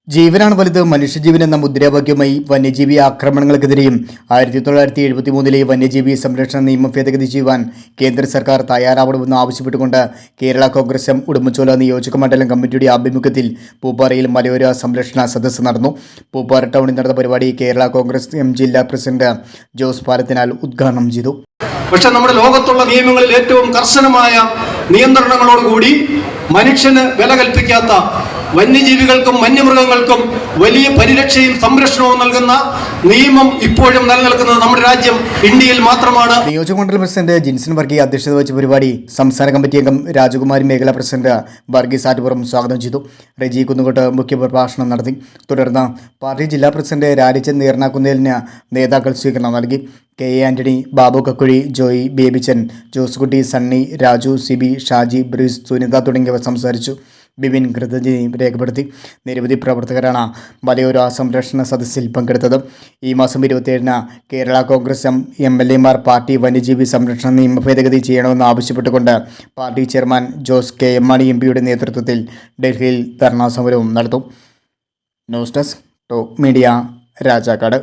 ജീവനാണ് വലുത്, മനുഷ്യജീവൻ എന്ന മുദ്രാവാക്യവുമായി വന്യജീവി ആക്രമണങ്ങൾക്കെതിരെയും 1973 വന്യജീവി സംരക്ഷണ നിയമം ഭേദഗതി ചെയ്യുവാൻ കേന്ദ്ര സർക്കാർ തയ്യാറാവണമെന്ന് ആവശ്യപ്പെട്ടുകൊണ്ട് കേരള കോൺഗ്രസ് എം ഉടുമ്പൻചോല നിയോജക മണ്ഡലം കമ്മിറ്റിയുടെ ആഭിമുഖ്യത്തിൽ പൂപ്പാറയിൽ മലയോര സംരക്ഷണ സദസ്സ് നടന്നു. പൂപ്പാറ ടൗണിൽ നടന്ന പരിപാടി കേരള കോൺഗ്രസ് എം ജില്ലാ പ്രസിഡന്റ് ജോസ് പാലത്തിനാൽ ഉദ്ഘാടനം ചെയ്തു. പക്ഷെ നമ്മുടെ ലോകത്തുള്ള നിയമങ്ങളിൽ ഏറ്റവും കർശനമായ നിയന്ത്രണങ്ങളോടുകൂടി മനുഷ്യന് വില കൽപ്പിക്കാത്ത വന്യജീവികൾക്കും വന്യമൃഗങ്ങൾക്കും വലിയ പരിരക്ഷയും സംരക്ഷണവും നൽകുന്ന നിയമം ഇപ്പോഴും നിലനിൽക്കുന്നത് നമ്മുടെ രാജ്യം ഇന്ത്യയിൽ മാത്രമാണ്. നിയോജകമണ്ഡലം പ്രസിഡന്റ് ജിൻസൺ വർഗീസ് അധ്യക്ഷത വഹിച്ച പരിപാടി സംസ്ഥാന കമ്മിറ്റി അംഗം രാജകുമാരി, മേഖലാ പ്രസിഡന്റ് വർഗീസ് ആറ്റുപുറം സ്വാഗതം ചെയ്തു. റെജി കുന്നുകോട്ട് മുഖ്യപ്രഭാഷണം നടത്തി. തുടർന്ന് പാർട്ടി ജില്ലാ പ്രസിഡന്റ് രാജിച്ചൻ നീർനാക്കുന്നേലിന് നേതാക്കൾ സ്വീകരണം നൽകി. കെ എ ആന്റണി, ബാബു കക്കുഴി, ജോയി, ബേബിച്ചൻ, ജോസുകുട്ടി, സണ്ണി, രാജു, സിബി, ഷാജി, ബ്രീസ്, സുനിത തുടങ്ങിയവർ സംസാരിച്ചു. ബിബിൻ കൃതജ്ഞത രേഖപ്പെടുത്തി. നിരവധി പ്രവർത്തകരാണ് മലയോര സംരക്ഷണ സദസ്സിൽ പങ്കെടുത്തത്. ഈ മാസം 27-ന് കേരള കോൺഗ്രസ് MLA-മാർ പാർട്ടി വന്യജീവി സംരക്ഷണ നിയമ ഭേദഗതി ചെയ്യണമെന്ന് ആവശ്യപ്പെട്ടുകൊണ്ട് party chairman Jose K M Mani MP-യുടെ നേതൃത്വത്തിൽ ഡൽഹിയിൽ ധർണാ സമരവും നടത്തും. News desk Top Media, Rajakkad.